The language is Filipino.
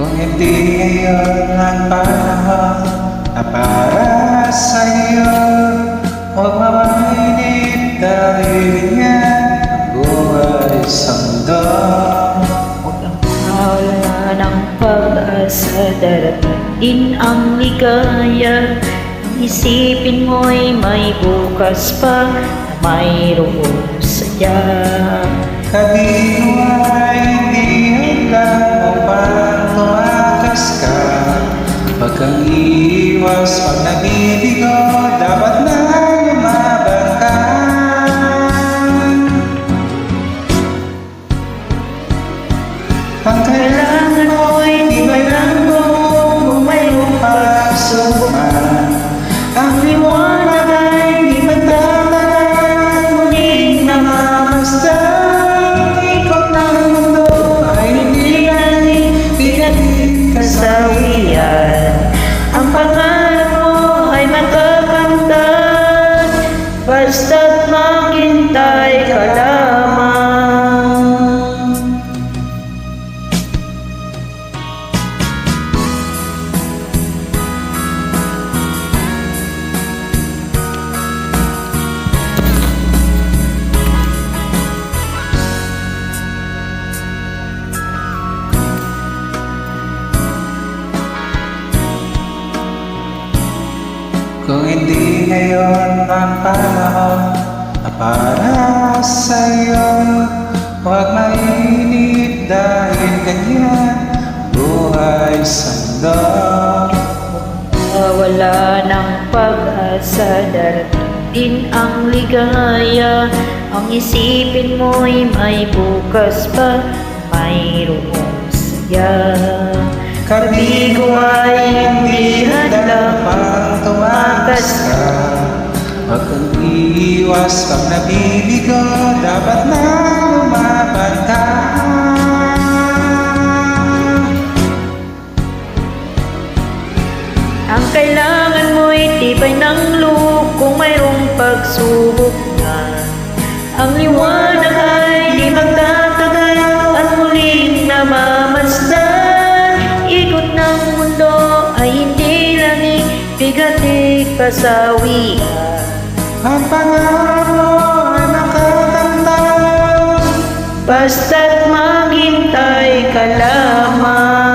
Kung hindi ngayon ang panahon na para sa'yo, huwag mamainip dahil nga ang buhay sa mundo. Huwag ang wala ng pag-asa, darating din ang ligaya. Ang isipin mo'y may bukas pa na mayroong saya. Kabigo ay hindi hanggang upang tumakas ka. Huwag kang iiwas pag nabibigo, dapat na lumaban ka. Ang kailangan mo'y tibay ng buong kung mayroong pagsubok man. Ang liwanag ay di magtatagal, muling namamasdan. Ikot ng mundo ay hindi galing pinaging kasawian. Ang pangarap mo ay makakamtan, basta't maghintay ka lamang. Kung hindi ngayon ang panahon na para sa'yo, huwag mainip dahil ganyan buhay sa mundo. Wala ng pag-asa, darating din ang ligaya. Ang isipin mo'y may bukas pa, mayroong saya. Kabigo ay hindi handa pang tumakas ka. Huwag kang iiwas pag nabibigo, dapat na lumaban ka. Ang kailangan mo'y tibay ng loob kung mayroong pagsubok na. Ang liwanag ay di magtatagal at muling namamasdan. Ikot ng mundo ay hindi langing bigatig kasawian. Ang pangarap mo ay makakamtan, Basta't maghintay ka lamang.